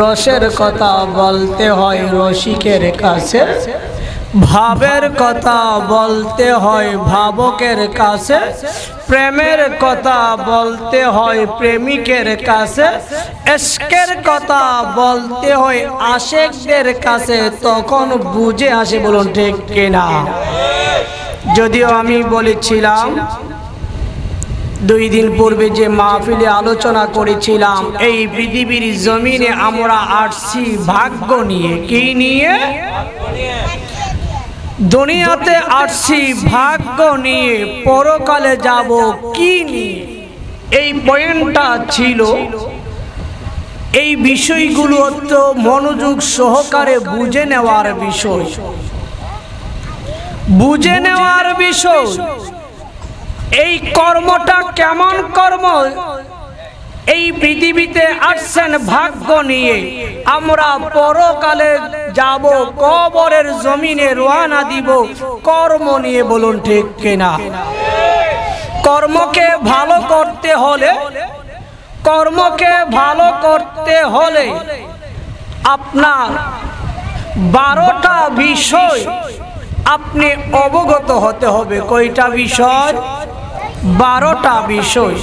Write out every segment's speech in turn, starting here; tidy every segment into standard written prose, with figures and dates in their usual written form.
রসের কথা বলতে হয় রসিকের কাছে, ভাবের কথা বলতে হয় ভাবকের কাছে, প্রেমের কথা বলতে হয় প্রেমিকের কাছে, ইশকের কথা বলতে হয় আশেকদের কাছে, তখন বুঝে আসে। বলুন ঠিক কিনা? যদিও আমি বলেছিলাম 2 দিন পূর্বে যে মাহফিলে আলোচনা করেছিলাম, এই পৃথিবীর জমিনে আমরা আসছি ভাগ্য নিয়ে। কি নিয়ে? দুনিয়াতে আসছি ভাগ্য নিয়ে, পরকালে যাব কি নিয়ে? এই পয়েন্টটা ছিল। এই বিষয়গুলো তো মনোযোগ সহকারে বুঝে নেওয়ার বিষয়, বুঝে নেওয়ার বিষয়। এই কর্মটা কেমন কর্ম? এই পৃথিবীতে আসছেন ভাগ্য নিয়ে, আমরা পরকালে যাব, কবরের জমিনে রওনা দিব কর্ম নিয়ে। বলুন ঠিক কিনা? কর্মকে ভালো করতে হলে, কর্মকে ভালো করতে হলে আপনার 12টা বিষয় আপনি অবগত হতে হবে। কয়টা বিষয়? 12টা বিষয়।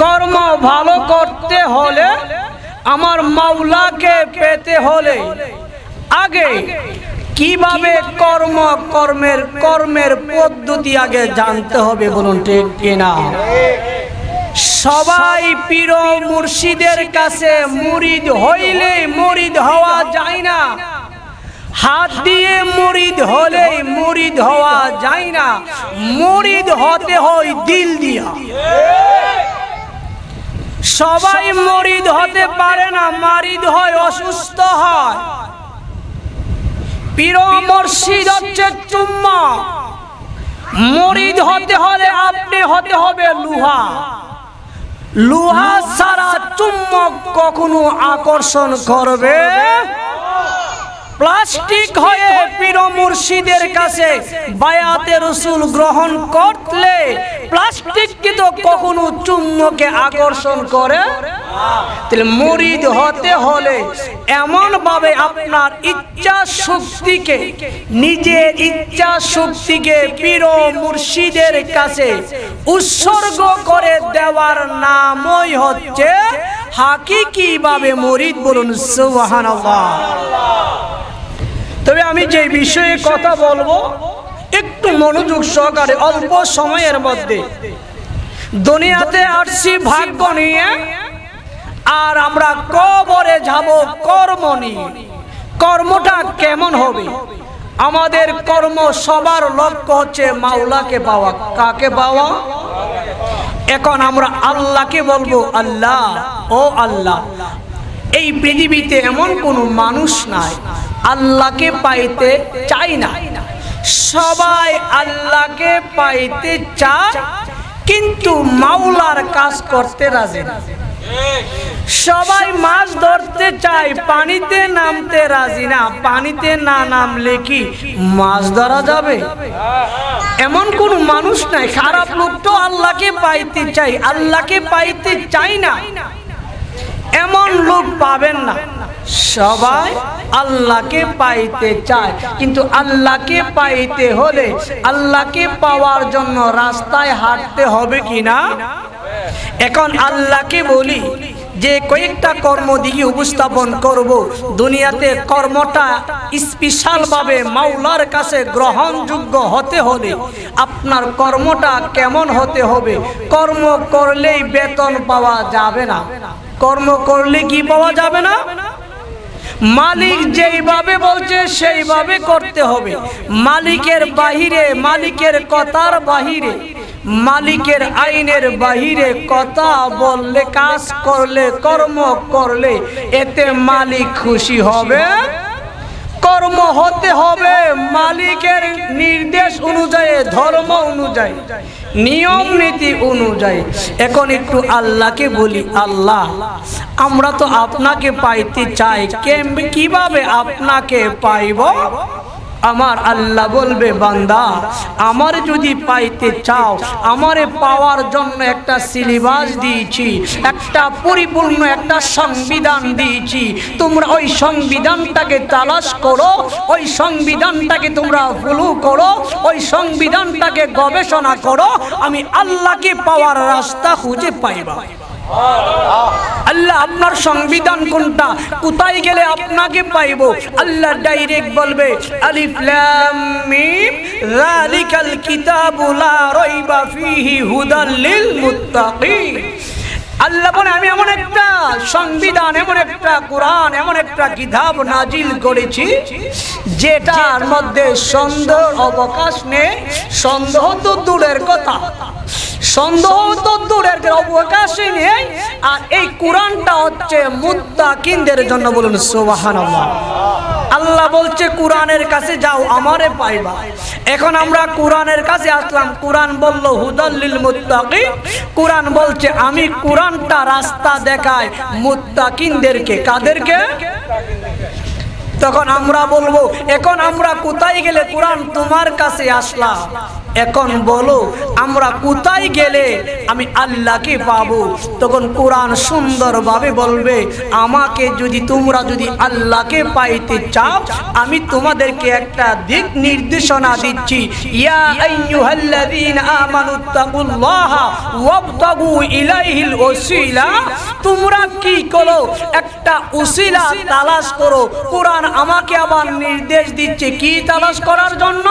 কর্ম ভালো করতে হলে, আমার মাওলাকে পেতে হলে আগে কিভাবে কর্মের পদ্ধতি আগে জানতে হবে। বলুন ঠিক কিনা? সবাই পীর মুর্শিদের কাছে মুরিদ হইলে মুরিদ হওয়া যায় না। হাত দিয়ে মুরিদ হলে মুরিদ হওয়া যায় না, মুরিদ হতে হয় দিল দিয়া। সবাই মুরিদ হতে পারে না, মুরিদ হয় অসুস্থ হয়। পীর মুর্শিদ হচ্ছে চুম্মা। মুরিদ হতে হলে আপনি হতে হবে লোহা। লোহা ছাড়া চুম্বক কখনো আকর্ষণ করবে। প্লাস্টিক হয়ে পীর মুর্শিদের কাছে বায়াতে রসুল গ্রহণ করলে প্লাস্টিক কিন্তু কখনো চুম্বকে আকর্ষণ করে। তাহলে মুরিদ হতে হলে এমন ভাবে আপনার ইচ্ছা শক্তিকে, নিজের ইচ্ছা শক্তিকে পীর মুর্শিদের কাছে উৎসর্গ করে দেওয়ার নামই হচ্ছে হাকিকি ভাবে মুরিদ। বলুন সুবহানাল্লাহ। তবে আমি যে বিষয়ে কথা বলবো একটু মনোযোগ সহকারে, অল্প সময়ের মধ্যে। দুনিয়াতে আসছি ভাগ্য নিয়ে, আর আমরা কবরে যাব কর্ম নিয়ে। কর্মটা কেমন হবে? আমাদের কর্ম সবার লক্ষ্য হচ্ছে মাওলাকে পাওয়া। কাকে পাওয়া? এখন আমরা আল্লাহকে বলবো, আল্লাহ ও আল্লাহ। এই পৃথিবীতে এমন কোনো মানুষ নাই আল্লাহকে পাইতে চাই না। সবাই আল্লাহকে পাইতে চায়, কিন্তু মাওলার কাজ করতে রাজি না। সবাই মাছ ধরতে চায়, পানিতে নামতে রাজি না। পানিতে না নামলে কি মাছ ধরা যাবে? এমন কোন মানুষ নাই। খারাপ লোক তো আল্লাহকে পাইতে চাই, আল্লাহকে পাইতে চাই না, এমন লোক পাবেন না। সবাই আল্লাহকে পাইতে চায়, কিন্তু আল্লাহকে পাইতে হলে আল্লাহকে পাওয়ার জন্য রাস্তায় হাঁটতে হবে কিনা? এখন আল্লাহকে বলি যে কয়েকটা কর্ম দিকে উপস্থাপন করব। দুনিয়াতে কর্মটা স্পেশাল ভাবে মাওলার কাছে গ্রহণযোগ্য হতে হলে আপনার কর্মটা কেমন হতে হবে? কর্ম করলেই বেতন পাওয়া যাবে না। কর্ম করলে কি পাওয়া যাবে না? মালিক যেইভাবে বলছে সেইভাবে করতে হবে। মালিকের বাহিরে, মালিকের কথার বাহিরে, মালিকের আইনের বাহিরে কথা বললে, কাজ করলে, কর্ম করলে এতে মালিক খুশি হবে? কর্ম হতে হবে মালিকের নির্দেশ অনুযায়ী, ধর্ম অনুযায়ী, নিয়ম নীতি অনুযায়ী। এখন একটু আল্লাহকে বলি, আল্লাহ আমরা তো আপনাকে পাইতে চাই, কিভাবে আপনাকে পাইব? আমার আল্লাহ বলবে বান্দা আমার যদি পাইতে চাও, আমারে পাওয়ার জন্য একটা সিলেবাস দিয়েছি, একটা পরিপূর্ণ একটা সংবিধান দিয়েছি, তোমরা ওই সংবিধানটাকে তালাশ করো, ওই সংবিধানটাকে তোমরা ফলো করো, ওই সংবিধানটাকে গবেষণা করো, আমি আল্লাহকে পাওয়ার রাস্তা খুঁজে পাইবা। আল্লাহ আপনার সংবিধান কোনটা, কোথায় গেলে আপনাকে পাইবো? আল্লাহ ডাইরেক্ট বলবে আলিফ লাম মিম যালিকাল কিতাবু লা রাইবা ফীহি হুদাল লিল মুত্তাকিন। আল্লাহ বলে আমি এমন একটা সংবিধান, এমন একটা কোরআন, এমন একটা কিতাব নাজিল করেছি যেটার মধ্যে সন্দেহের অবকাশ নেই। সন্দেহ তো দূরের কথা, সন্দেহ তো দূরের অবকাশই নেই। আর এই কোরআনটা হচ্ছে মুত্তাকিনদের জন্য। বলুন সুবহানাল্লাহ। আল্লাহ বলছে কোরআনের কাছে যাও, আমারে পাইবা। এখন আমরা কোরআনের কাছে আসলাম, কোরআন বলল হুদাল লিল মুত্তাকিন। কোরআন বলছে আমি কোরআনটা রাস্তা দেখাই মুত্তাকিনদেরকে। কাদেরকে? তখন আমরা বলবো এখন আমরা কোথায় গেলে কোরআন তোমার কাছে আসলাম? এখন বলো আমরা কোথায় গেলে আমি আল্লাহকে পাবো? তখন কোরআন সুন্দরভাবে বলবে আমাকে যদি তোমরা যদি আল্লাহকে পাইতে চাও, আমি তোমাদেরকে একটা দিক নির্দেশনা দিচ্ছি। ইয়া আইয়ুহাল্লাযীনা আমানুত্তাকুল্লাহা ওয়াবতাগু ইলাইহিল ওসিলা। তোমরা কি করো? একটা ওসিলা তালাশ করো। কোরআন আমাকে আবার নির্দেশ দিচ্ছে কি তালাশ করার জন্য?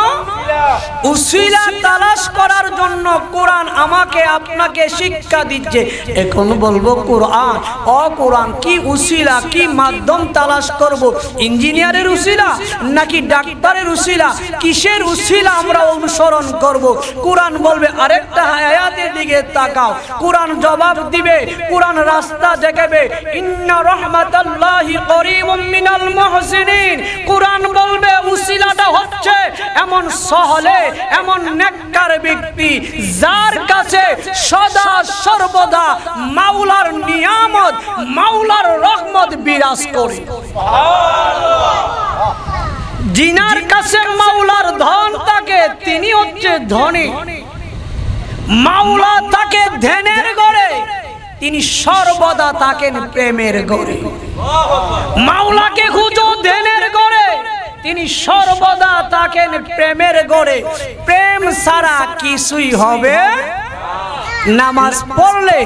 ওসিলা তালাশ করার জন্য কোরআন আমাকে আপনাকে শিক্ষা দিচ্ছে। এখন বলবো কোরআন, ও কোরআন কি উসিলা, কি মাধ্যম তালাশ করব? ইঞ্জিনিয়ারের উসিলা নাকি ডাক্তারের উসিলা? কিসের উসিলা আমরা অনুসরণ করব? কোরআন বলবে আরেকটা আয়াতের দিকে তাকাও। কোরআন জবাব দিবে, কোরআন রাস্তা দেখাবে। ইন্না রাহমাতাল্লাহি করিবুম মিনাল মুহসিনিন। কোরআন বলবে উসিলাটা হচ্ছে এমন সহলে, এমন নেককার ব্যক্তি যার কাছে সদা সর্বদা মাওলার নিয়ামত, মাওলার রহমত বিরাজ করে। জিনার কাছে মাওলার ধন থাকে তিনি হচ্ছে ধনী। মাওলা তাকে ধ্যানের গড়ে, তিনি সর্বদা থাকেন প্রেমের গড়ে। মাওলাকে খুঁজো ধ্যানের গড়ে, তিনি সর্বদা থাকেন প্রেমের গড়ে। প্রেম ছাড়া কিছুই হবে। নামাজ পড়লে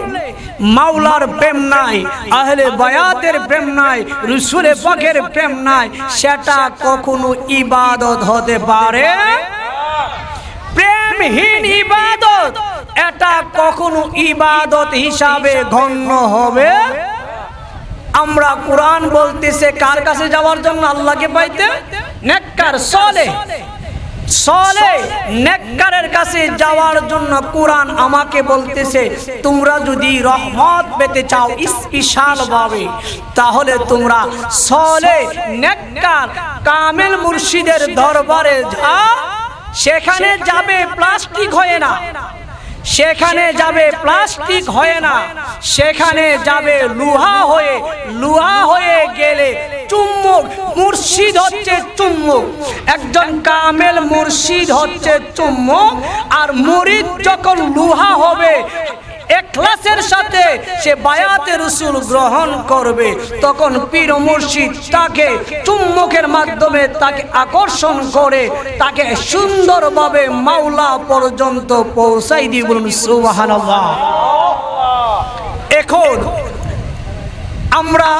মাওলার প্রেম নাই, আহলে বায়াতের প্রেম নাই, রাসূলে পাকের প্রেম নাই, সেটা কখনো ইবাদত হতে পারে? প্রেমহীন ইবাদত এটা কখনো ইবাদত হিসাবে গণ্য হবে? আমরা কোরআন বলতেছে কার কাছে যাওয়ার জন্য? আল্লাহকে পাইতে। নেককার সলে নেককারের কাছে যাওয়ার জন্য কোরআন আমাকে বলতেছে তোমরা যদি রহমত পেতে চাও স্পেশাল ভাবে, তাহলে তোমরা সলে নেককার কামেল মুর্শিদের দরবারে যাও। সেখানে যাবে প্লাস্টিক হয় না, সেখানে যাবে প্লাস্টিক হয় না, সেখানে যাবে লোহা হয়ে। লোহা হয়ে গেলে চুম্বক, মুর্শিদ হচ্ছে চুম্বক। একজন কামেল মুর্শিদ হচ্ছে চুম্বক। আর মুরিদ যখন লোহা হবে, ইখলাসের সাথে সে বায়াতে রাসূল গ্রহণ করবে, তখন পীর মুর্শিদ তাকে চুম্বকের মাধ্যমে তাকে আকর্ষণ করে তাকে সুন্দরভাবে মাওলা পর্যন্ত পৌঁছাই দিয়ে। বলুন সুবহানাল্লাহ। এখন আমরা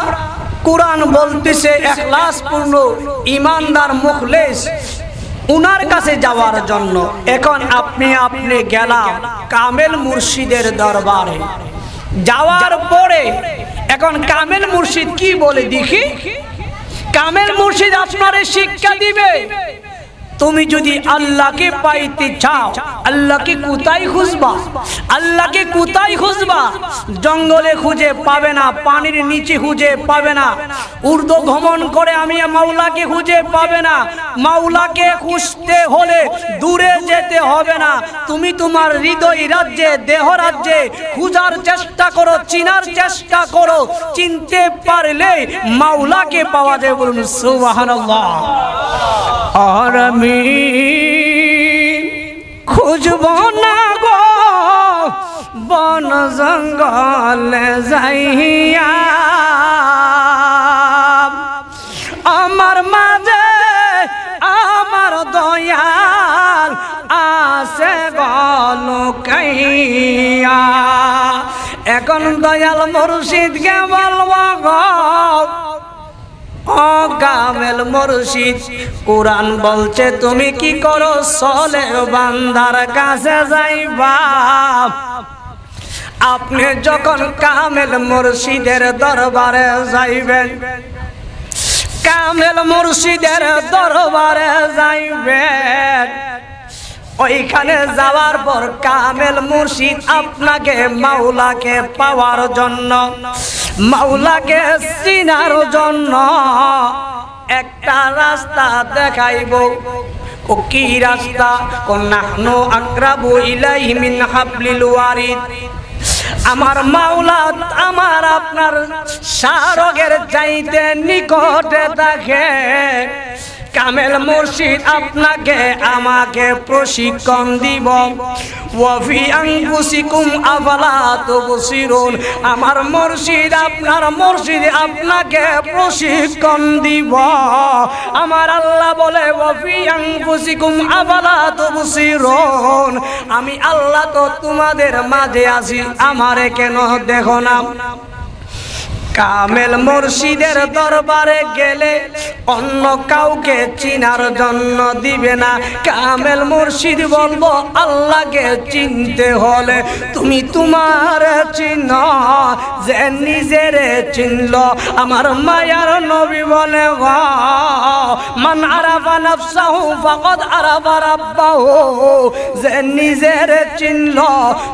কোরআন বলতেছে ইখলাসপূর্ণ ইমানদার মুখলেস উনার কাছে যাওয়ার জন্য। এখন আপনি গেলাম কামেল মুর্শিদের দরবারে। যাওয়ার পরে এখন কামেল মুর্শিদ কি বলে দেখি? কামেল মুর্শিদ আপনারে শিক্ষা দিবে তুমি যদি আল্লাহকে পাইতে চাও, আল্লাহকে কোথায় খুঁজবা? আল্লাহকে কোথায় খুঁজবা? জঙ্গলে খুঁজে পাবে না, পানির নিচে খুঁজে পাবে না, ঊর্ধ্ব ভ্রমণ করে আমি মাওলাকে খুঁজে পাবে না। মাওলাকে খুঁজতে হলে দূরে যেতে হবে না, তুমি তোমার হৃদয় রাজ্যে, দেহ রাজ্যে খুঁজার চেষ্টা করো, চিনার চেষ্টা করো। চিনতে পারলে মাওলাকে পাওয়া যায়। বলুন সুবহানাল্লাহ। আর আমি খুঁজব না গো বন জঙ্গলে যাইয়া, আমার মাঝে আমার দয়াল আছে গলুকাইয়া। এখন দয়াল মুর্শিদকে বলবো গো ও কামেল মুর্শিদ, কুরআন বলছে তুমি কি করো, সলে বান্দার কাছে যাইবা। আপনি যখন কামেল মুর্শিদের দরবারে যাইবেন, কামেল মুর্শিদের দরবারে যাইবেন, ওইখানে যাওয়ার পর কামেল মুর্শিদ আপনাকে মাওলাকে পাওয়ার জন্য, মাওলাকে চিনার জন্য একটা রাস্তা দেখাইব। ও কি রাস্তা? ও নাহনু আকরাবু ইলাইহি মিন হাবলিল ওয়ারিদ। আমার মাওলা আমার আপনার শারগের চাইতে নিকটে থাকে। কামেল মুর্শিদ আপনাকে আমাকে প্রশিক্ষণ দিব। ওয়াফি আনফুসিকুম আফালা তুবসিরুন। আমার মুর্শিদ আপনার মুর্শিদ আপনাকে প্রশিক্ষণ দিব। আমার আল্লাহ বলে ওয়াফি আনফুসিকুম আফালা তুবসিরুন। আমি আল্লাহ তো তোমাদের মাঝে আছি, আমারে কেন দেখো না? কামেল মুর্শিদের দরবারে গেলে অন্য কাউকে চিনার জন্য দিবে না। কামেল মুর্শিদ বলবো আল্লাহকে চিনতে হলে তুমি তোমার চিন যে নিজের চিনল। আমার মায়ার নবী বলে মান আরাফা নাফসাহু ফাকাদ আরাফা রাব্বাহু। যে নিজের চিনল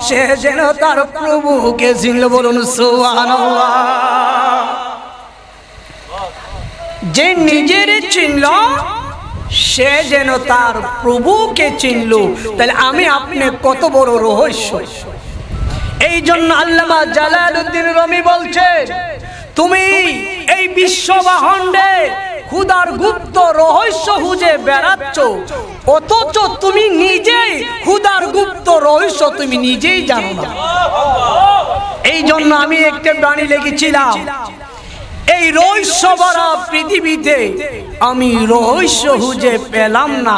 সে যেন তার প্রভুকে চিনল। বলুন সুবহানাল্লাহ। যে নিজের চিনল সে যেন তার প্রভুকে চিনল। তাহলে আমি আপনি কত বড় রহস্য। এই জন্য আল্লামা জালালউদ্দিন রুমি বলছে তুমি এই বিশ্বব্রহ্মাণ্ডে খুদার গুপ্ত রহস্য খুঁজে বেড়াচ্ছ, অথচ তুমি নিজেই খুদার গুপ্ত রহস্য তুমি নিজেই জানো না। এই জন্য আমি একটা বাণী লিখেছিলাম, এই রহস্য ভরা পৃথিবীতে আমি রহস্য খুঁজে পেলাম না,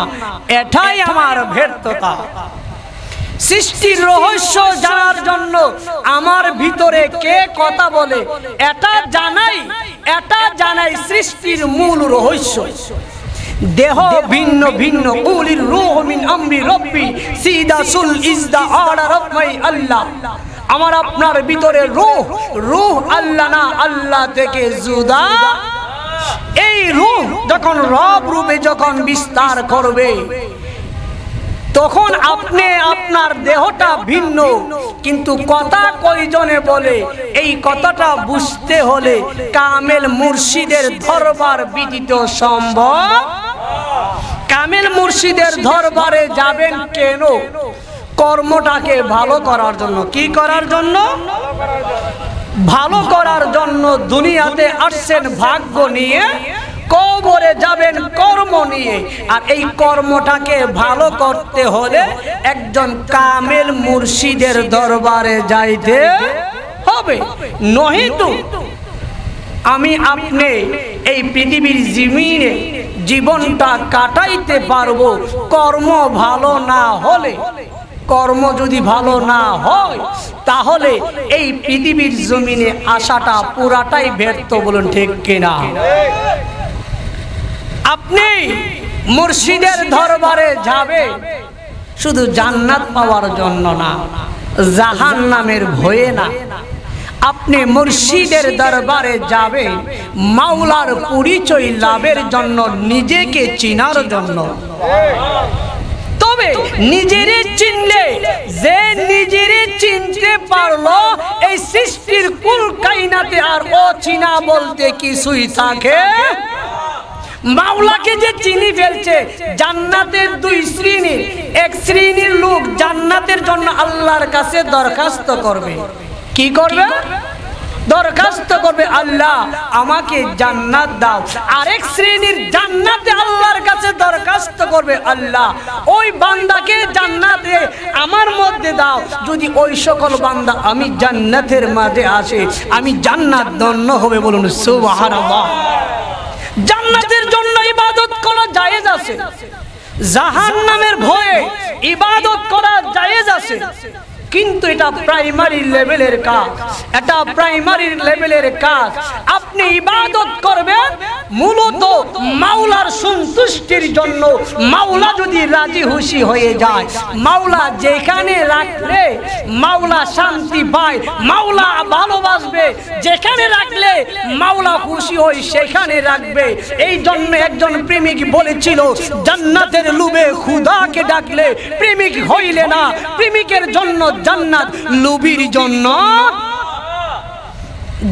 এটাই আমার ব্যর্থতা। সৃষ্টির রহস্য জানার জন্য আমার ভিতরে কে কথা বলে এটা জানাই সৃষ্টির মূল রহস্য। দেহ ভিন্ন ভিন্ন, উলির রূহ মিন আমরি রব্বি সিদাসুল ইজদা আলা রব্বাই আল্লাহ। আমার আপনার ভিতরে রূহ আল্লাহ না, আল্লাহ থেকে জুদা। এই রূহ যখন রব রূপে যখন বিস্তার করবে তখন আপনি আপনার দেহটা ভিন্ন, কিন্তু কথা কয়জনে বলে এই কথাটা বুঝতে হলে কামেল মুর্শিদের দরবার ব্যতীত সম্ভব। কামেল মুর্শিদের দরবারে যাবেন কেন? কর্মটাকে ভালো করার জন্য। কি করার জন্য? ভালো করার জন্য। দুনিয়াতে আসছেন ভাগ্য নিয়ে, কবরে যাবেন কর্ম নিয়ে। আর এই কর্মটাকে ভালো করতে হলে একজন কামেল মুর্শিদের দরবারে যাইতে হবে। নহিত আমি আপনি এই পৃথিবীর জমিনে জীবনটা কাটাইতে পারবো কর্ম ভালো না হলে। কর্ম যদি ভালো না হয় তাহলে এই পৃথিবীর জমিনে আসাটা পুরাটাই ব্যর্থ। বলুন ঠিক কিনা? আপনি মুর্শিদের দরবারে যাবে শুধু জান্নাত পাওয়ার জন্য না, জাহান্নামের ভয়ে না। আপনি মুর্শিদের দরবারে যাবেন মাওলার পরিচয় লাভের জন্য, নিজেকে চিনার জন্য। তবে নিজেরে চিনলে, যে নিজেরে চিনতে পারলো এই সৃষ্টির কুল কায়নাতে আর অচিনা বলতে কিছুই থাকে। মাওলাকে যে চিনি ফেলছে, জান্নাতের দুই শ্রেণীর, এক শ্রেণীর লোক জান্নাতের জন্য আল্লাহর কাছে দরখাস্ত করবে। কি করবে? দরখাস্ত করবে আল্লাহ আমাকে জান্নাত দাও। আরেক শ্রেণীর জান্নাতে আল্লাহর কাছে দরখাস্ত করবে আল্লাহ ওই বান্দাকে জান্নাতে আমার মধ্যে দাও। যদি ওই সকল বান্দা আমি জান্নাতের মাঝে আসে আমি জান্নাত ধন্য হবে। বলুন সুবহানাল্লাহ। জান্নাতের জন্য ইবাদত করা জায়েজ আছে, জাহান্নামের ভয়ে ইবাদত করা জায়েজ আছে, কিন্তু এটা প্রাইমারি লেভেলের কাজ। এটা প্রাইমারি লেভেলের কাজ। আপনি ইবাদত করবেন মূলত মাওলার সন্তুষ্টির জন্য। মাওলা যদি রাজি খুশি হয়ে যায়, মাওলা যেখানে রাখলে মাওলা শান্তি পায়, মাওলা ভালোবাসবে, যেখানে রাখলে মাওলা খুশি হয় সেখানে রাখবে। এই জন্য একজন প্রেমিক বলেছিল জান্নাতের লোভে খোদাকে ডাকলে প্রেমিক হইলে না। প্রেমিকের জন্য জান্নাত, লোভীর জন্য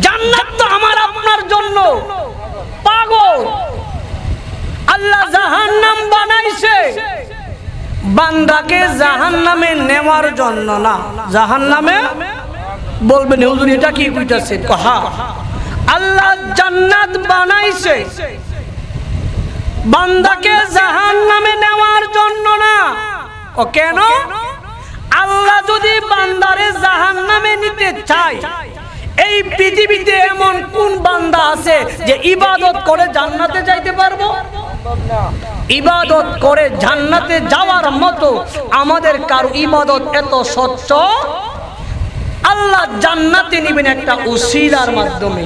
জান্নাত তো আমার আপনার জন্য। পাগল, আল্লাহ জাহান্নাম বানাইছে বান্দাকে জাহান্নামে নেওয়ার জন্য না। জাহান্নামে বলবেন হুজুর এটা কি কইতাছে? হ্যাঁ, আল্লাহ জান্নাত বানাইছে বান্দাকে জাহান্নামে নেওয়ার জন্য না। ও কেন? আল্লাহ যদি বান্দারে জাহান্নামে নিতে চায়, এই পৃথিবীতে এমন কোন বান্দা আছে যে ইবাদত করে জান্নাতে যাইতে পারবো? ইবাদত করে জান্নাতে যাওয়ার মতো আমাদের কারো ইবাদত এত স্বচ্ছ? আল্লাহ জান্নাতে নিবেন একটা উসিলার মাধ্যমে।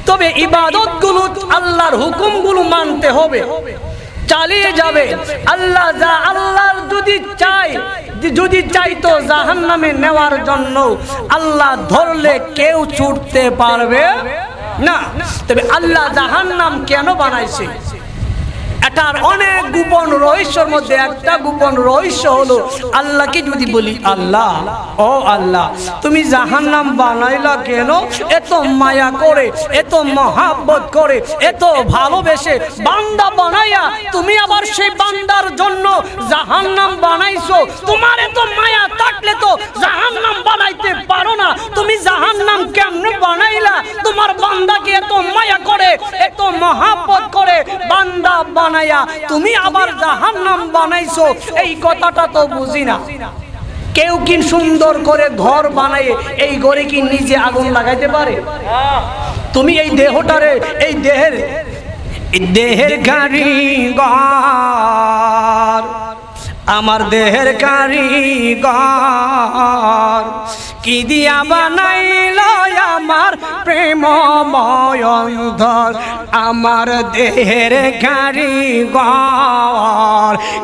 তবে ইবাদতগুলো আল্লাহর হুকুমগুলো মানতে হবে, চালিয়ে যাবে। আল্লাহ যদি চাইতো জাহান্নামে নেওয়ার জন্য, আল্লাহ ধরলে কেউ ছুটতে পারবে না। তবে আল্লাহ জাহান্নাম কেন বানাইছে? এটার অনেক গোপন রহস্যের মধ্যে একটা গোপন রহস্য হলো, আল্লাহকে যদি বলি আল্লাহ, ও আল্লাহ তুমি জাহান্নাম বানাইলা কেন? এত মায়া করে, এত মহাব্বত করে, এত ভালোবেসে বান্দা বানাইয়া তুমি আবার সেই বান্দার জন্য জাহান্নাম বানাইছো। তোমার এত মায়া থাকলে তো জাহান্নাম বানাইতে পারো না। তুমি জাহান্নাম কেমনে বানাইলা? তোমার বান্দাকে এত মায়া করে, এত মহাব্বত করে বান্দা বানাইয়া তুমি আবার জাহান্নাম বানাইছো। এই কথাটা তো বুঝি না। কেউ কি সুন্দর করে ঘর বানায় এই ঘরে কি নিজে আগুন লাগাইতে পারে? তুমি এই দেহটারে, এই দেহের কারিগর, আমার দেহের কারিগর কি দিয়া বানাইল আমার প্রেমময় অন্তর। আমার দেহের কারিগর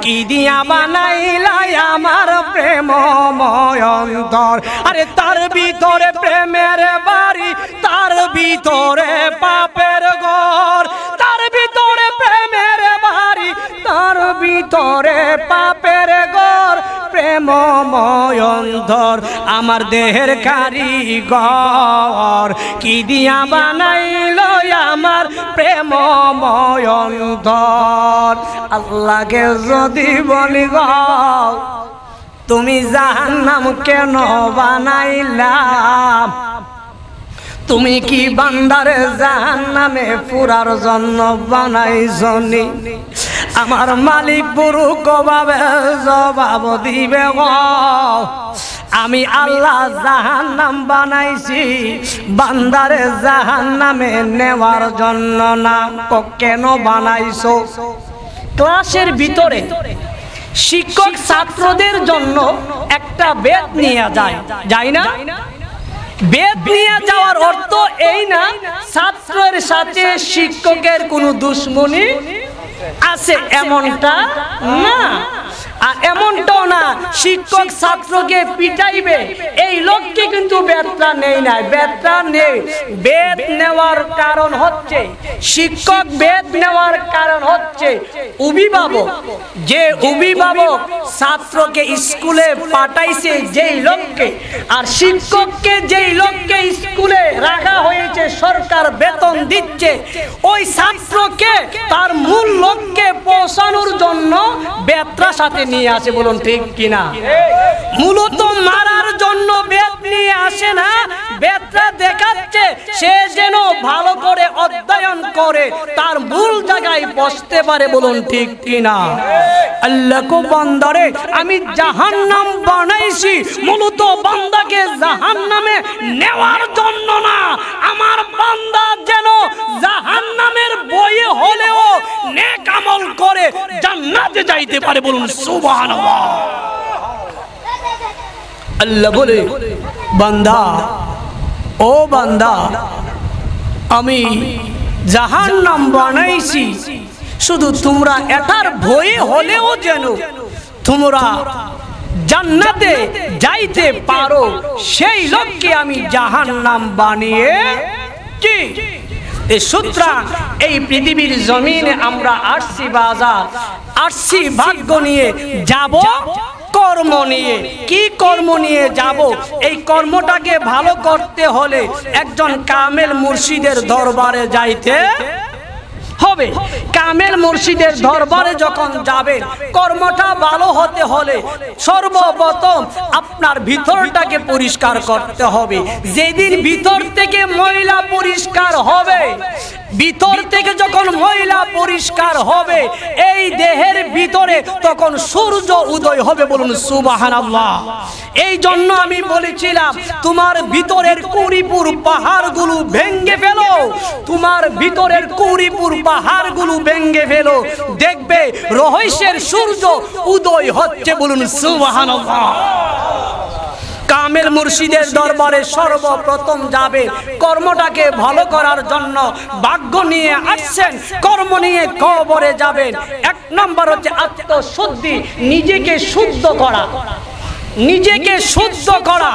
কি দিয়া বানাইল আমার প্রেমময় অন্তর। আরে তার ভিতরে প্রেমের বাড়ি, তার ভিতরে পাপের ঘর, তার ভিতরে প্রেমের বাড়ি, তার ভিতরে পাপের ঘর, প্রেমময় অন্তর। আমার দেহের কারিগর কি দিয়া বানাইল আমার প্রেমময় অন্তর। আল্লাহকে যদি বলি গো তুমি জাহান্নাম কেন বানাইলা? তুমি কি বান্দারে জাহান্নামে পুরার জন্য বানাইছনি? আমার মালিক পুরু কবে জবাব দিবে গো? আমি আল্লাহ জাহান্নাম বানাইছি বান্দারে জাহান্নামে নেওয়ার জন্য না। কেন বানাইছো? ক্লাসের ভিতরে শিক্ষক ছাত্রদের জন্য একটা বেদ নিয়ে যায় না? বেদ নিয়ে যাওয়ার অর্থ এই না ছাত্রের সাথে শিক্ষকের কোনো দুশ্মনী আছে, এমনটা না। আর এমনটাও না শিক্ষক ছাত্রকে পিটাইবে, এই লোককে কিন্তু বেদটা নেই নাই। বেদটা নেই। বেদ নেওয়ার কারণ হচ্ছে, শিক্ষক বেদ নেওয়ার কারণ হচ্ছে অভিভাবক। যে অভিভাবক ছাত্রকে স্কুলে পাঠাইছে যেই লোককে, আর শিক্ষককে যেই লোককে স্কুলে রাখা হয়েছে সরকার বেতন দিচ্ছে, ওই ছাত্রকে তার মূল লক্ষ্যে পৌঁছানোর জন্য বেদটার সাথে নিয়ে আসে, বলুন ঠিক কিনা? মূলত মারার জন্য বেদ নিয়ে আসে না, বেদটা দেখাচ্ছে সে যেন ভালো করে অধ্যয়ন করে তার মূল জায়গায় বসতে পারে, বলুন ঠিক কিনা? আল্লাহ কো বান্দারে আমি জাহান্নাম বানাইছি মূলত বান্দাকে জাহান্নামে নেওয়ার জন্য না, আমার বান্দা যেন জাহান্নামের বয়ে হলেও নেক আমল করে জান্নাতে যাইতে পারে, বলুন সুবহানাল্লাহ। আল্লাহ বলে বান্দা, ও বান্দা আমি জাহান্নাম বানাইছি শুধু তোমরা এটার ভয়ে হলেও যেন তোমরা জান্নাতে যাইতে পারো, সেই লক্ষ্যে আমি জাহান্নাম বানিয়েছি। সুতরাং এই পৃথিবীর জমিনে আমরা আসছি বাজার, আসছি ভাগ্য নিয়ে, যাব কর্ম নিয়ে। কি কর্ম নিয়ে যাব? এই কর্মটাকে ভালো করতে হলে একজন কামেল মুর্শিদের দরবারে যাইতে হবে। কামেল মুর্শিদের দরবারে যখন যাবেন, কর্মটা ভালো হতে হলে সর্বপ্রথম আপনার ভিতরটাকে পরিষ্কার করতে হবে। যেদিন ভিতর থেকে ময়লা পরিষ্কার হবে, ভিতর থেকে যখন ময়লা পরিষ্কার হবে এই দেহের ভিতরে, তখন সূর্য উদয় হবে, বলুন সুবহানাল্লাহ। এই জন্য আমি বলেছিলাম তোমার ভিতরের কুড়িপুর পাহাড়গুলো ভেঙে ফেলো, তোমার ভিতরের কুড়িপুর পাহাড়গুলো ভেঙে ফেলো, দেখবে রহস্যের সূর্য উদয় হচ্ছে, বলুন সুবহানাল্লাহ। কামেল মুর্শিদের দরবারে সর্বপ্রথম যাবে কর্মটাকে ভালো করার জন্য। ভাগ্য নিয়ে আসছেন, কর্ম নিয়ে কবরে যাবেন। এক নম্বর হচ্ছে আত্মশুদ্ধি, নিজেকে শুদ্ধ করা, নিজেকে শুদ্ধ করা,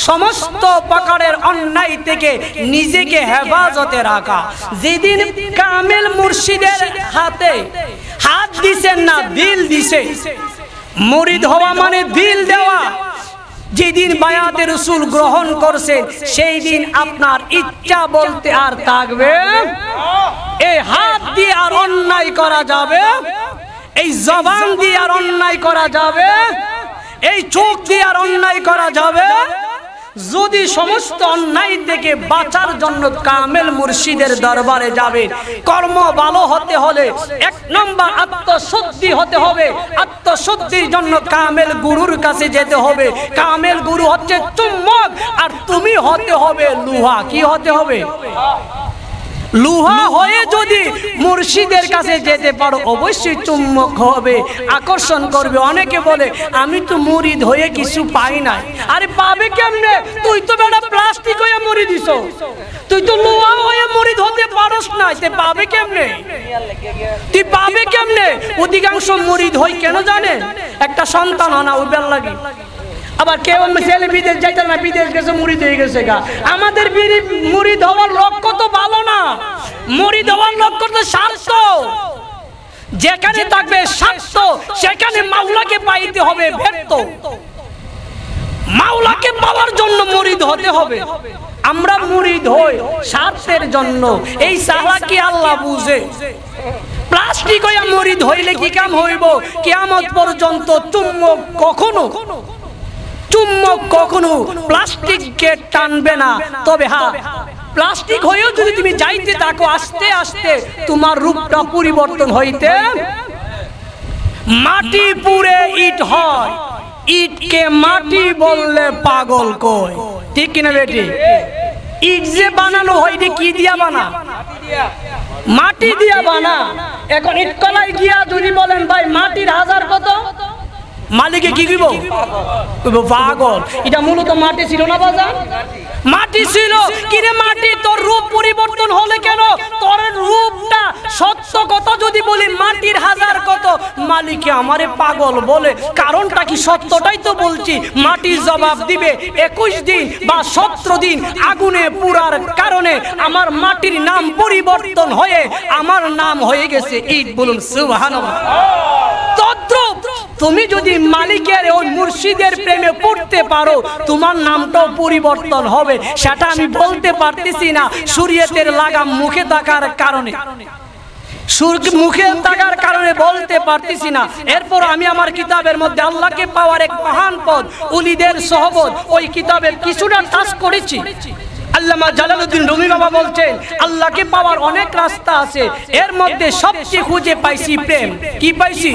সমস্ত প্রকারের অন্যায় থেকে নিজেকে হেফাজতে রাখা। যেদিন কামেল মুর্শিদের হাতে হাত দিছেন না, দিল দিছে। মুরিদ হওয়া মানে দিল দেওয়া। যেদিন বায়াতে রাসূল গ্রহণ করছেন সেই দিন আপনার ইচ্ছা বলতে আর থাকবে, এই হাত দিয়ে আর অন্যায় করা যাবে, এই জবান দিয়ে আর অন্যায় করা যাবে, এই চোখ দিয়ে আর অন্যায় করা যাবে। যদি সমস্ত অন্যায় থেকে বাঁচার জন্য কামেল মুর্শিদের দরবারে যাবে, কর্ম ভালো হতে হলে এক নম্বর আত্মশুদ্ধি হতে হবে। আত্মশুদ্ধির জন্য কামেল গুরুর কাছে যেতে হবে। কামেল গুরু হচ্ছে চুম্বক, আর তুমি হতে হবে লোহা। কি হতে হবে? লোহা হয়ে যদি মুর্শিদের কাছে যেতে পারো অবশ্যই চুম্বক হবে, আকর্ষণ করবে। অনেকে বলে আমি তো মুরিদ হয়ে কিছু পাই নাই। আরে পাবে কেমনে? তুই তো বেটা প্লাস্টিক হয়ে মুরিদ দিছ, তুই তো লোহা হয়ে মুরিদ হতে পারস না, তে পাবে কেমনে? তুই পাবে কেমনে? অধিকাংশ মুরিদ হই কেন জানেন? একটা সন্তান আনা ওই বেল লাগে। আবার কেউ ছেলে বিদেশ যাইতে না, বিদেশ গেছে মুরিদ হয়ে গেছে গা। আমাদের মুরিদ হওয়ার লক্ষ্য তো ভালো না, মুরিদ হওয়ার লক্ষ্য তো স্বার্থ। যেখানে থাকবে স্বার্থ সেখানে মাওলাকে পাইতে হবে ব্যর্থ। মাওলাকে পাওয়ার জন্য মুরিদ হতে হবে। আমরা মুরিদ হই স্বার্থের জন্য, এই চালাকি আল্লাহ বুঝে। প্লাস্টিক হইয়া মুরিদ হইলে কি কাম হইব? কিয়ামত পর্যন্ত চুম্বক কখনো প্লাস্টিককে টানবে না। তবে হ্যাঁ, প্লাস্টিক হয়েও যদি তুমি যাইতে থাকো, আস্তে আস্তে তোমার রূপটা পরিবর্তন হইতে। মাটি পুড়ে ইট হয়, ইটকে মাটি বললে পাগল কয়। ঠিক কিনা বেটি? ইট যে বানানো হয় কি দিয়া বানা? মাটি দিয়া বানা। এখন ইট কলাই গিয়া যদি বলেন ভাই মাটির হাজার কত, মালিকে কি দিব? পাগল। এটা মূলত মাটি ছিল না বাজার? মাটি ছিল। কিরে মাটি, তোর রূপ পরিবর্তন হলে কেন? তোর রূপটা সত্য কথা যদি বলি মাটির হাজার কত, মালিকে আমারে পাগল বলে। কারণটা কি? সত্যটাই তো বলছি। মাটি জবাব দিবে 21 দিন বা 17 দিন আগুনে পুরার কারণে আমার মাটির নাম পরিবর্তন হয়ে আমার নাম হয়ে গেছে ইট। বলুন সুবহানাল্লাহ। তদ্রূপ তুমি যদি মালিকের ওই মুর্শিদের প্রেমে পড়তে পারো, তোমার নামটাও পরিবর্তন হবে। সেটা আমি বলতে পারতেছি না শরীয়তের লাগাম মুখে থাকার কারণে। মুখে থাকার কারণে বলতে পারতেছি না। এরপর আমি আমার কিতাবের মধ্যে আল্লাহকে পাওয়ার এক মহান পথ, উলিদের সহবত, ওই কিতাবের কিছুটা টাচ করেছি। আল্লামা জালালউদ্দিন রুমি বাবা বলছেন আল্লাহকে পাওয়ার অনেক রাস্তা আছে, এর মধ্যে সবচেয়ে খুঁজে পাইছি প্রেম। কি পাইছি?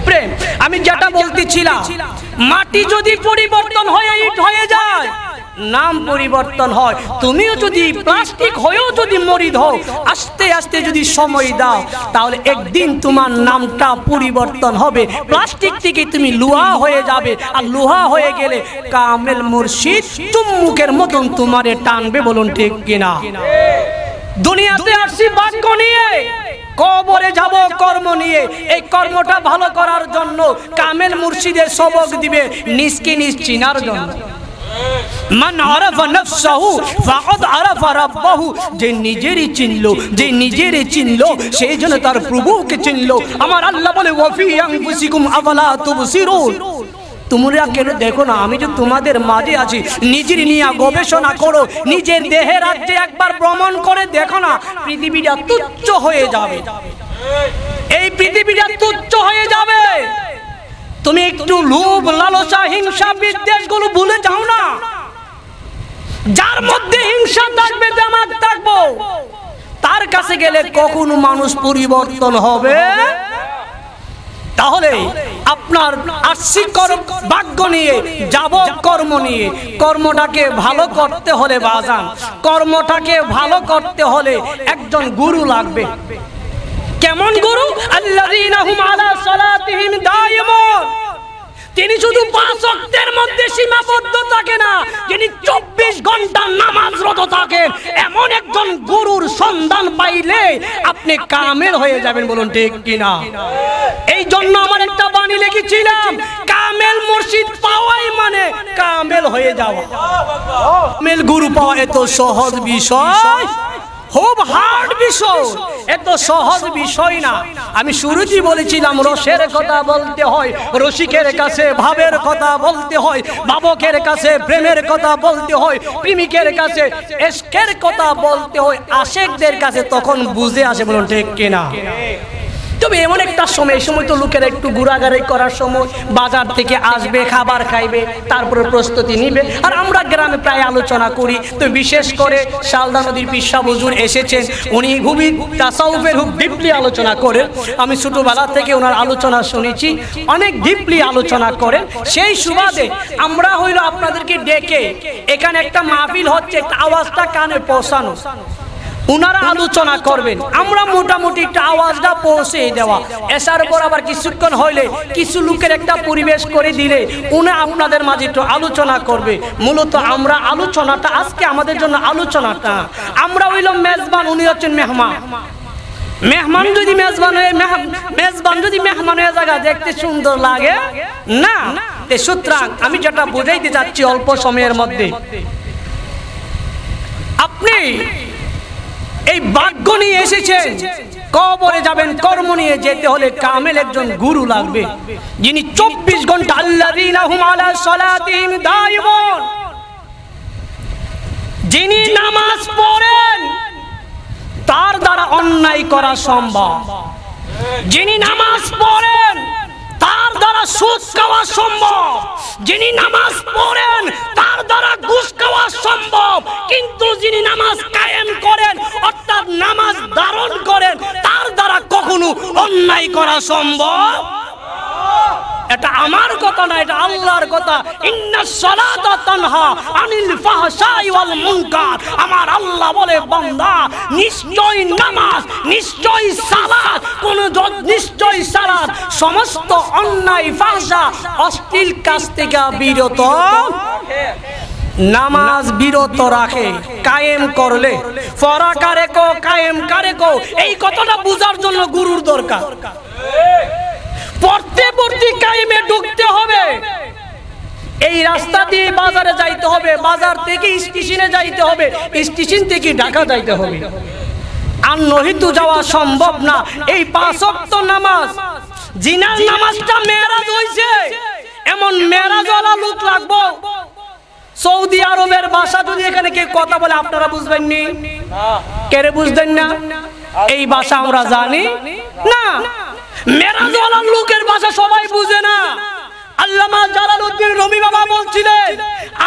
প্রেম। আমি যেটা বলতেছিলাম, মাটি যদি পরিবর্তন হয়ে ইট হয়ে যায়, নাম পরিবর্তন হয়। তুমিও যদি প্লাস্টিক হয়েও যদি মরিদ হও, আস্তে আস্তে যদি সময় দাও, তাহলে একদিন তোমার নামটা পরিবর্তন হবে। প্লাস্টিক থেকে তুমি লোহা হয়ে যাবে, আর লোহা হয়ে গেলে কামেল মুর্শিদ চুম্বকের মতন তোমারে টানবে। বলুন ঠিক কিনা? দুনিয়াতে আসছি ভাগ্য নিয়ে, কবরে যাব কর্ম নিয়ে। এই কর্মটা ভালো করার জন্য কামেল মুর্শিদের সবক দিবে নিজকে নিজ চিনার জন্য। মান আরাফা নাফসাহু ফাকাদ আরাফা রাব্বাহু, যে নিজেরই চিনলো, যে নিজেরই চিনলো, সেই জন্য তার প্রভুকে চিনলো। আমার আল্লাহ বলে ওয়াফি আনফুসিকুম আফালা তুবসিরুন, তোমরা কেন দেখো না আমি যে তোমাদের মাঝে আছি। নিজের নিয়ে গবেষণা করো, নিজের দেহের রাজ্যে একবার ভ্রমণ করে দেখো না, পৃথিবীটা তুচ্ছ হয়ে যাবে। এই পৃথিবীটা তুচ্ছ হয়ে যাবে। তুমি একটু লোভ, লালসা, হিংসা, বিদ্বেষগুলো ভুলে যাও না। যার মধ্যে হিংসা থাকবে, জামাত থাকবো, তার কাছে গেলে কখনো মানুষ পরিবর্তন হবে। তাহলে আপনার আসছি ভাগ্য নিয়ে, যাব কর্ম নিয়ে। কর্মটাকে ভালো করতে হলে বাজান, কর্মটাকে ভালো করতে হলে একজন গুরু লাগবে। কেমন গুরু? আল্লাযীনা হুম আলা সালাতিহিম দায়িমুন, তিনি শুধু 5 ওয়াক্তের মধ্যে সীমাবদ্ধ থাকে না, যিনি 24 ঘন্টা নামাজরত থাকেন। এমন একজন গুরুর সন্ধান পাইলে আপনি কামেল হয়ে যাবেন। বলুন ঠিক কিনা? এই জন্য আমার একটা বাণী লিখেছিলাম, কামেল মুর্শিদ পাওয়াই মানে কামেল হয়ে যাওয়া। কামেল গুরু পাওয়া এত সহজ বিষয়, খুব হার্ড বিষয়, এত সহজ বিষয় না। আমি শুরুতেই বলেছিলাম রসের কথা বলতে হয়, রসিকের কাছে ভাবের কথা বলতে হয়, ভাবকের কাছে প্রেমের কথা বলতে হয়, প্রেমিকের কাছে ইশকের কথা বলতে হয়, আশিকদের কাছে তখন বুঝে আসে। বলুন ঠিক কিনা? তবে এমন একটা সময়, এই সময় তো লোকেরা একটু ঘোরাঘুরি করার সময়, বাজার থেকে আসবে, খাবার খাইবে, তারপরে প্রস্তুতি নিবে। আর আমরা গ্রামে প্রায় আলোচনা করি, তো বিশেষ করে শালদা নদীর পিসা হুজুর এসেছেন, উনি খুবই তাসাউফের খুব ডিপলি আলোচনা করেন। আমি ছোটবেলা থেকে ওনার আলোচনা শুনেছি, অনেক ডিপলি আলোচনা করেন। সেই সুবাদে আমরা হইলো আপনাদেরকে ডেকে, এখানে একটা মাহফিল হচ্ছে, একটা আওয়াজটা কানে পৌঁছানো, উনারা আলোচনা করবেন, আমরা মোটামুটি একটা আওয়াজটা পৌঁছে দেওয়া। এসার পর আবার কিছুক্ষণ হইলে কিছু লোকের একটা পরিবেশ করে দিলে উনি আপনাদের মাঝে একটু আলোচনা করবে। মূলত আমরা আলোচনাটা আজকে আমাদের জন্য আলোচনাটা, আমরা হইলাম মেজবান, উনি হচ্ছেন মেহমান। মেহমান যদি মেজবান হয়ে, মেজবান যদি মেহমান হয়ে জায়গা দেখতে সুন্দর লাগে না। সুতরাং আমি যেটা বোঝাইতে যাচ্ছি অল্প সময়ের মধ্যে, আপনি এই ভাগ্য নিয়ে এসেছেন, কবরে যাবেন, কর্ম নিয়ে যেতে হলে কামেল একজন গুরু লাগবে, যিনি 24 ঘন্টা আল্লাযীনা হুম আলা সালাতিহিম দায়িমুন, যিনি নামাজ পড়েন, তার দ্বারা অন্যায় করা সম্ভব। যিনি নামাজ পড়েন, তার দ্বারা সুদ খাওয়া সম্ভব। যিনি নামাজ পড়েন, তার দ্বারা ঘুষ খাওয়া সম্ভব। কিন্তু যিনি নামাজ কায়েম করেন, অর্থাৎ নামাজ ধারণ করেন, তার দ্বারা কখনো অন্যায় করা সম্ভব। এটা আমার কথা না, এটা আল্লাহর কথা। ইন্নাস সালাতা তানহা আনিল ফাহশাই ওয়াল মুনকার। আমার আল্লাহ বলে, বান্দা নিশ্চয় নামাজ, নিশ্চয় সালাত, নিশ্চয় সালাত সমস্ত অন্যায়, ফাহশা, অশ্লীল কাজ থেকে বিরত। নামাজ বিরত রাখে, কায়েম করলে। ফরা কারে কো, কায়েম কারে কো, এই কথাটা বোঝার জন্য গুরুর দরকার। পড়তে পড়তে কায়েমে ঢুকতে হবে। এই রাস্তা দিয়ে বাজারে যাইতে হবে, বাজার থেকে স্টেশনে যাইতে হবে, স্টেশন থেকে ঢাকা যাইতে হবে। আর নহিত যাওয়া সম্ভব না। এই 5 ওয়াক্ত নামাজ, জিনার নামাজটা মেরাজ হইছে, এমন মেরাজওয়ালা লোক লাগবো। সৌদি আরবের ভাষা যদি এখানে কে কথা বলে আপনারা বুঝবেন নি, কেরে বুঝবেন না? এই ভাষা আমরা জানি না। মেরাজওয়ালার লোকের ভাষা সবাই বুঝে না। আল্লামা জালালউদ্দিন রুমি বাবা বলছিলেন,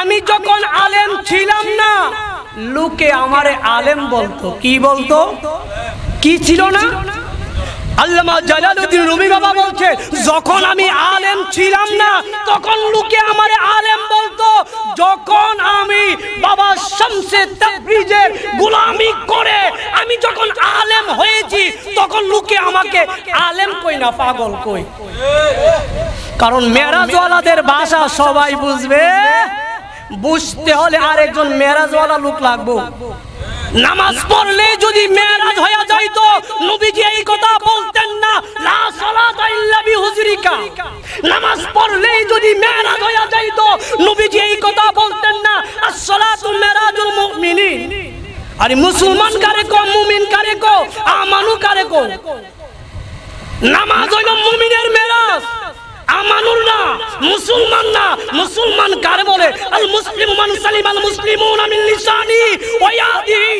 আমি যখন আলেম ছিলাম না লোকে আমারে আলেম বলতো। কি বলতো? কি ছিল না? আল্লামা জালালউদ্দিন রুমি বাবা বলছে, যখন আমি আলেম ছিলাম না তখন লোকে আমারে আলেম বলতো। যখন আমি বাবা শামসে তাবরিজের গোলামি করে আমি যখন আলেম হয়েছি তখন লোকে আমাকে আলেম কই না পাগল কই। কারণ মেরাজওয়ালাদের ভাষা সবাই বুঝবে, বুঝতে হলে আরেকজন মেরাজওয়ালা লোক লাগবে। নামাজ পড়লে যদি মেরাজ হয়ে যাইতো নবীজি এই কথা বলতেন না, লা সালাতা ইল্লা বিহুজরিকা। নামাজ পড়লেই যদি মেরাজ হয়ে যাইতো নবীজি এই কথা বলতেন না, আস-সালাতু মেরাজুল মুমিনিন। আরে মুসলমান কারে কো, মুমিন কারে কো, আমানু কারে কো? নামাজ হইল মুমিনের মেরাজ, আমানুর না, মুসলমান না। মুসলমান কারে বলে? আল মুসলিমু মান সালিমাল মুসলিমুনা মিন লিসানি ওয়া ইয়াদিহি।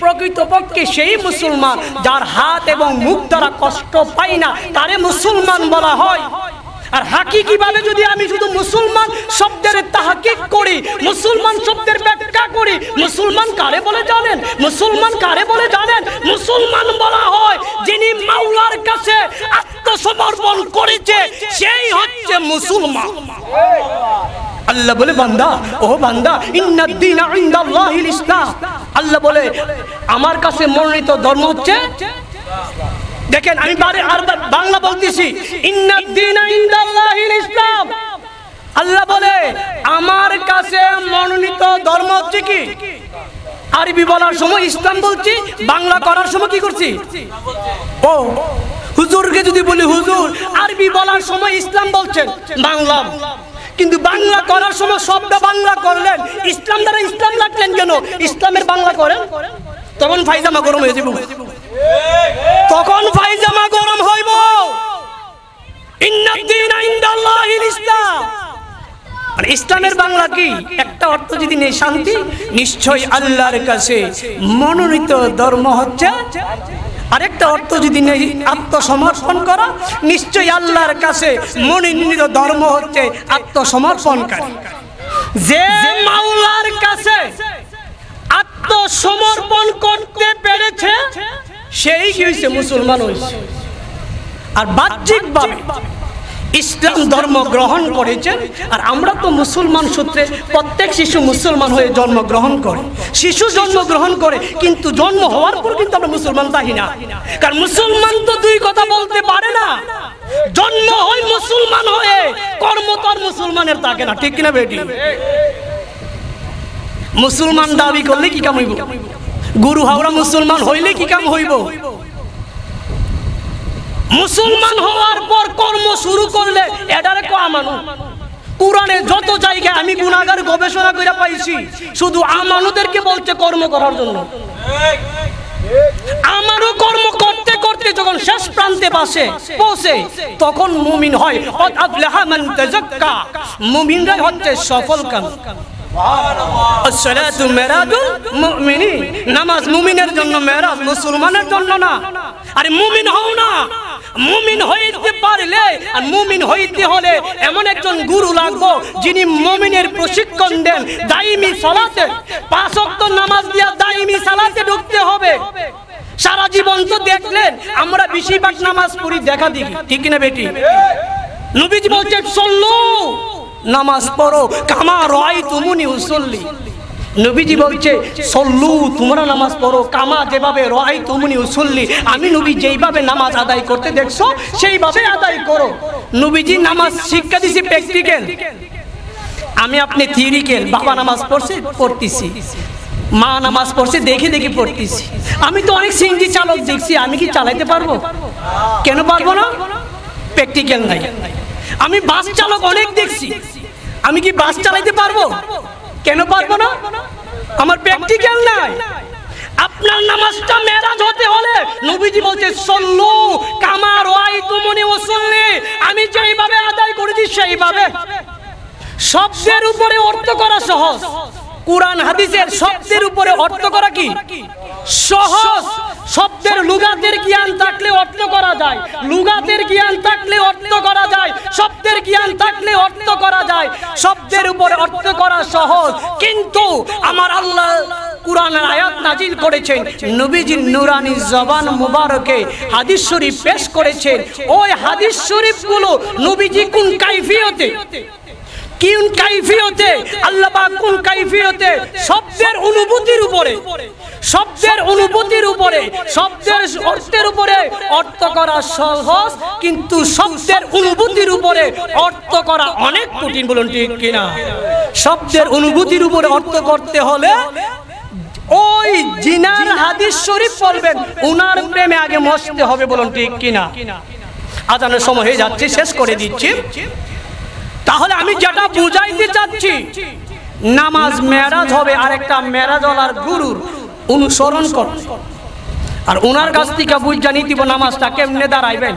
প্রকৃতপক্ষে সেই মুসলমান যার হাত এবং মুখ দ্বারা কষ্ট পায় না তারে মুসলমান বলা হয়। আর হাকিকি ভাবে যদি আমি শুধু মুসলমান শব্দের তাহকিক করি, মুসলমান শব্দের ব্যাখ্যা করি, মুসলমান কারে বলে জানেন? মুসলমান কারে বলে জানেন? মুসলমান বলা হয় যিনি মাওলার কাছে আত্মসমর্পণ করেছে, সেই হচ্ছে মুসলমান। আল্লাহ বলে, বান্দা, ও বান্দা, ইন্নাদ দীনা ইনদাল্লাহিল ইসলাম। আল্লাহ বলে আমার কাছে মনোনীত ধর্ম হচ্ছে, দেখেন আমি বাংলা বলতেছি, ইন্নাদ দীনা ইনদাল্লাহিল ইসলাম। আল্লাহ বলে আমার কাছে মনোনীত ধর্ম হচ্ছে কি? আরবি বলার সময় ইসলাম বলছি, বাংলা করার সময় কি করছি? ও হুজুরকে যদি বলি হুজুর, আরবি বলার সময় ইসলাম বলছেন, বাংলা। কিন্তু বাংলা করার সময় শব্দ বাংলা করলেন, ইসলাম দ্বারা ইসলাম লাগলেন কেন? ইসলামের বাংলা করেন, তখন ফাইজামা গরম হয়ে যাবে, তখন ফাইজামা গরম হইব। ইন্নাদ দীনা ইনদাল্লাহিল ইসলাম। আর ইসলামের বাংলা কি? একটা অর্থ যদি নেই শান্তি, নিশ্চয়ই আল্লাহর কাছে মনোনীত ধর্ম হচ্ছে। আরেকটা অর্থ যদি নেই আত্মসমর্পণ করা, নিশ্চয়ই আল্লাহর কাছে মনোনীত ধর্ম হচ্ছে আত্মসমর্পণকারী। যে মাওলার কাছে আত্মসমর্পণ করতে পেরেছে সেই কি হয়েছে? মুসলমান হয়েছে। আর বাহ্যিকভাবে ইসলাম ধর্ম গ্রহণ করেছেন। আর আমরা তো মুসলমান সূত্রে প্রত্যেক শিশু মুসলমান হয়ে জন্মগ্রহণ করে, শিশু জন্মগ্রহণ করে, কিন্তু জন্ম হওয়ার পর কিন্তু আমরা মুসলমান তাই না। কারণ মুসলমান তো দুই কথা বলতে পারে না। জন্ম হয় মুসলমান হয়ে, কর্ম তো আর মুসলমানের থাকে না, ঠিক কিনা বেটি? মুসলমান দাবি করলে কি কাম হইব? গুরু হাওড়া মুসলমান হইলে কি কাম হইব? মুসলমান হওয়ার পর কর্ম শুরু করলে এটারে কো আমানু। কুরআনে যত জায়গায় আমি গুনাহগার গবেষণা করে পাইছি, শুধু আমানুদেরকে বলছে কর্ম করার জন্য। আমারও কর্ম করতে করতে যখন শেষ প্রান্তে পৌঁছে তখন মুমিন হয়। আফলাহা মান তাযাক্কা, মুমিনরাই হচ্ছে সফল কাম। আসসালাতু মেরাজুল মুমিনিন, নামাজ মুমিনের জন্য মেরাজ, মুসলমানের জন্য না। আরে মুমিন হও না, মুমিন হইতে পারলে, আর মুমিন হইতে হলে এমন একজন গুরু লাগবে যিনি মুমিনের প্রশিক্ষণ দেন। দাইমি সালাতে, 5 ওয়াক্ত নামাজ দিয়া দাইমি সালাতে ঢুকতে হবে। সারা জীবন তো দেখলেন আমরা বেশিরভাগ নামাজ পড়ি দেখা দেখি, ঠিক না বেটি? নবীজি বলছেন সল্লু, নামাজ পড়ো, কামা রাআইতুমুনি উসাল্লি। নবীজি বলছে সল্লু, তোমরা নামাজ পড়ো, কামা যেভাবে রাআইতুমুনি উসাল্লি, আমি নবী যেইভাবে নামাজ আদায় করতে দেখছো সেইভাবে আদায় করো। নবীজি নামাজ শিক্ষা দিছি প্র্যাকটিক্যাল, আমি আপনি থিওরিক্যাল। বাবা নামাজ পড়তেছি, মা নামাজ পড়ছে দেখে দেখে পড়তেছি। আমি তো অনেক সিএনজি চালক দেখছি, আমি কি চালাইতে পারবো? কেন পারবো না? প্র্যাকটিক্যাল নাই। আমি বাস চালক অনেক দেখছি, আমি কি বাস চালাইতে পারবো? কেন পারবো না? আমার প্র্যাকটিক্যাল নাই। আপনার নামাজটা মেরাজ হতে হলে নবীজি বলছে সল্লু কামা রাআইতুমুনি উসাল্লি, আমি যেইভাবে আদায় করেছি সেইভাবে। শব্দের উপরে অর্থ করা সহজ, কুরআন হাদিসের শব্দের উপরে অর্থ করা কি সহজ। শব্দের লুগাতের জ্ঞান থাকলে অর্থ করা যায়, লুগাতের জ্ঞান থাকলে অর্থ করা যায়, শব্দের জ্ঞান থাকলে অর্থ করা যায়। শব্দের উপরে অর্থ করা সহজ, কিন্তু আমার আল্লাহ কুরআনের আয়াত নাজিল করেছেন, নবীজির নূরানি জবান মুবারকে হাদিস শরীফ পেশ করেছেন। ওই হাদিস শরীফগুলো নবীজি কোন কাইফিয়তে, কোন কাইফিয়তে আল্লাহ পাক কোন কাইফিয়তে শব্দের অনুভূতির উপরে, শব্দের অনুভূতির উপরে, শব্দের অর্থের উপরে অর্থ করা সহজ, কিন্তু শব্দের অনুভূতির উপরে অর্থ করা অনেক কঠিন। বলুন ঠিক কিনা? শব্দের অনুভূতির উপরে অর্থ করতে হলে ওই জিনার হাদিস শরীফ পড়বেন, উনার প্রেমে আগে মরতে হবে। বলুন ঠিক কিনা? আজানের সময় হয়ে যাচ্ছে, শেষ করে দিচ্ছি। তাহলে আমি যেটা বুঝাইতে চাচ্ছি, নামাজ মেরাজ হবে আরেকটা মেরাজওয়ালার গুরুর অনুসরণ কর, আর ওনার কাছ থেকে বুঝা নিতে হবে নামাজটা কেমনে দাঁড়াইবেন।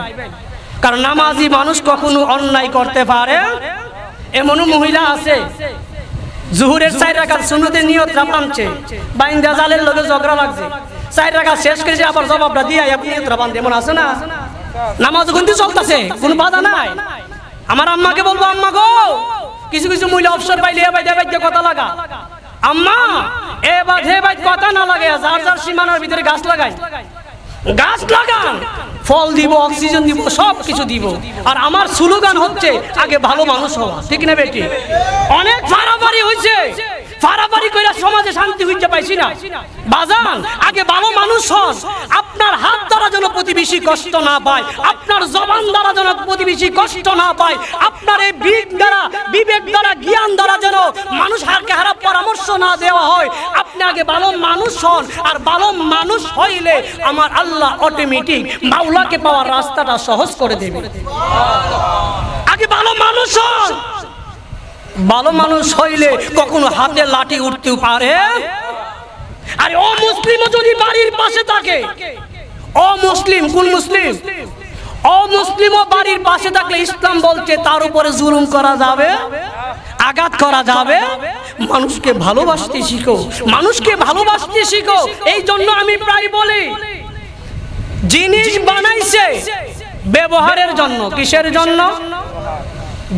কারণ নামাজি মানুষ কখনো অন্যায় করতে পারে। এমনও মহিলা আছে জুহুরের 4 রাকাত সুন্নতের নিয়তটা বানছে, বাইন্দা জালের লগে ঝগড়া লাগছে, 4 রাকাত শেষ করেছে, আবার জবাবটা দিয়ে আপনি নিয়তটা বানতে। এমন আছে না? নামাজ কিন্তু চলতেছে, কোনো বাধা নাই। আমার আম্মাকে বলবো, আম্মা গো, কিছু কিছু মহিলা অবসর পাইলে কথা লাগা, আম্মা এ বাধে বাই কথা না লাগে, যার যার সীমানার ভিতরে গাছ লাগাই, গাছ লাগান, ফল দিব, অক্সিজেন দিব, সব কিছু দিব। আর আমার স্লোগান হচ্ছে আগে ভালো মানুষ হওয়া। ঠিক না বেটি? অনেক ফারাফারি হয়েছে, ফারাফারি কইরা সমাজে শান্তি হইতে পাইছি না। বাজান, আগে ভালো মানুষ হন। আপনার হাত দ্বারা যেন প্রতিবেশী কষ্ট না পায়, আপনার জবান দ্বারা যেন প্রতিবেশী কষ্ট না পায়, আপনার এই বিবেক দ্বারা জ্ঞান দ্বারা যেন মানুষ হারকে হারা পরামর্শ না দেওয়া হয়। আপনি আগে ভালো মানুষ হন, আর ভালো মানুষ হইলে আমার আল্লাহ অটোমেটিক মাওলাকে পাওয়ার রাস্তাটা সহজ করে দেবে। আগে ভালো মানুষ হন। ভালো মানুষ হইলে কখনো হাতে লাঠি উঠতে পারে। আর অমুসলিমও যদি বাড়ির পাশে থাকে, অমুসলিম, কোন মুসলিম? অমুসলিমও বাড়ির পাশে থাকলে ইসলাম বলছে তার উপরে জুলুম করা যাবে, আঘাত করা যাবে। মানুষকে ভালোবাসতে শিখো, মানুষকে ভালোবাসতে শিখো। এই জন্য আমি প্রায় বলি, জিনিস বানাইছে ব্যবহারের জন্য। কিসের জন্য?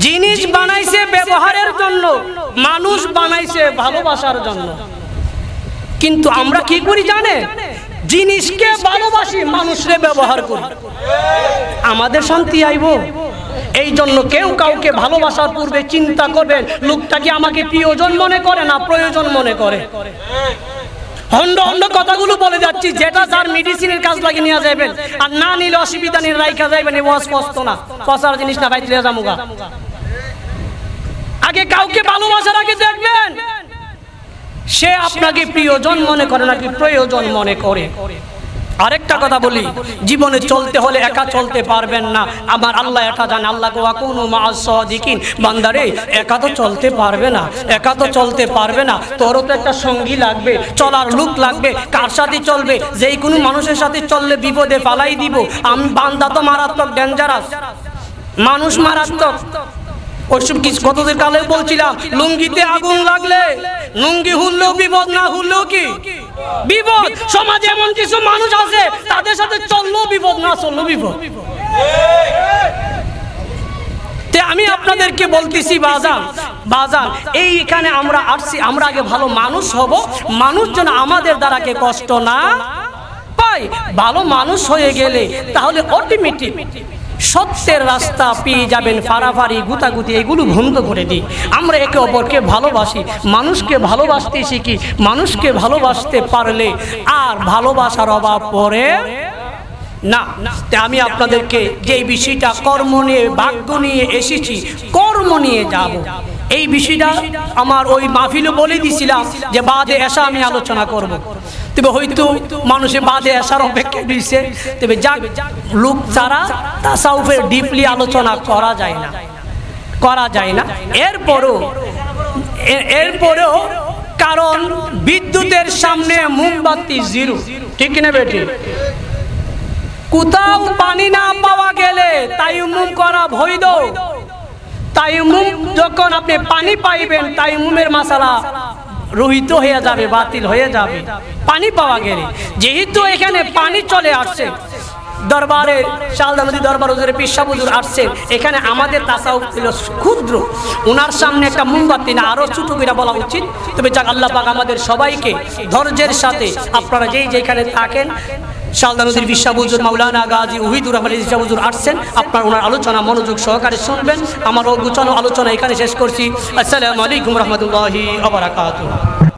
জিনিস বানাইছে ব্যবহারের জন্য, মানুষ বানাইছে ভালোবাসার জন্য। কিন্তু আমরা কি করি জানে? জিনিসকে ভালোবাসি, মানুষরে ব্যবহার করি। আমাদের শান্তি আইব? এই জন্য কেউ কাউকে ভালোবাসার পূর্বে চিন্তা করবেন, লোকটা কি আমাকে প্রিয়জন মনে করে না প্রয়োজন মনে করে। হন্ড হন্ড কথাগুলো বলে যাচ্ছি, যেটা যার মেডিসিনের কাজ লাগে নিয়ে যাবেন, আর না নিলে অসুবিধা নিয়ে রাইখা যাইবেন। এই ওয়াজ কষ্ট না, পচার জিনিস না, বাইরে যামুগা। আগে কাউকে ভালোবাসার আগে দেখবেন সে আপনাকে প্রিয়জন মনে করে নাকি প্রয়োজন মনে করে। আরেকটা কথা বলি, জীবনে চলতে হলে একা চলতে পারবেন না। আমার আল্লাহ একা জানে। আল্লাহ ওয়াকুনু মা'আস সাদিকিন, বান্দারে একা তো চলতে পারবে না, একা তো চলতে পারবে না। তোরও তো একটা সঙ্গী লাগবে, চলার লোক লাগবে। কার সাথে চলবে? যেই কোনো মানুষের সাথে চললে বিপদে ফালাই দিব। আমি বান্দা তো মারাত্মক ডেঞ্জারাস, মানুষ মারাত্মক। ওইসব কিছু কতদিন কালে বলছিলাম, লুঙ্গিতে আগুন লাগলে লুঙ্গি হুললেও বিপদ, না হুললেও কি বিপদ। সমাজে এমন কিছু মানুষ আছে তাদের সাথে চললেও বিপদ, না চললেও বিপদ। আমি আপনাদেরকে বলতেছি বাজান, এইখানে আমরা আসছি, আমরা আগে ভালো মানুষ হব। মানুষ যেন আমাদের দ্বারা কে কষ্ট না পায়। ভালো মানুষ হয়ে গেলে তাহলে অটোমেটিক সত্যের রাস্তা পেয়ে যাবেন। ফারাফারি, গুতাগুতি এগুলো বন্ধ করে দিই। আমরা একে অপরকে ভালোবাসি, মানুষকে ভালোবাসতে শিখি। মানুষকে ভালোবাসতে পারলে আর ভালোবাসার অভাব পড়ে না। আমি আপনাদেরকে যে বিষয়টা কর্ম নিয়ে, ভাগ্য নিয়ে এসেছি, কর্ম নিয়ে যাব। এই বিষয়টা আমার ওই মাহফিলে বলে দিছিলাম যে বাদে এসা আমি আলোচনা করব। তবে হয়তো মানুষে বাদে আসার অপেক্ষা দিয়েছে। তবে যাক, লোক ছাড়া তাসাউফের ডিপলি আলোচনা করা যায় না। এরপরেও কারণ বিদ্যুতের সামনে মোমবাতি জিরো। ঠিক না বেটি? কোথাও পানি না পাওয়া গেলে তায়াম্মুম করা বৈধ। তায়াম্মুম যখন আপনি পানি পাইবেন, তায়াম্মুমের মাসালা রহিত হয়ে যাবে, বাতিল হয়ে যাবে। পানি পাওয়া গেলে যেহেতু এখানে পানি চলে আসছে, দরবারে শালদা নদী দরবার হুজুরে পীর সাহেব হুজুর আসছেন, এখানে আমাদের তাসাউফ ছিল ক্ষুদ্র, ওনার সামনে একটা মোমবাতি না আরো ছোট করে বলা উচিত। তবে যাক আল্লাহ পাক আমাদের সবাইকে ধৈর্যের সাথে আপনারা যেখানে থাকেন, শালদা নদীর পীর সাহেব হুজুর মাওলানা গাজী ওহিদুর রহমান পীর সাহেব হুজুর আসছেন, আপনার ওনার আলোচনা মনোযোগ সহকারে শুনবেন। আমার গুছানো আলোচনা এখানে শেষ করছি। আসসালামু আলাইকুম রহমতুল্লাহি ওয়া বারাকাতুহু।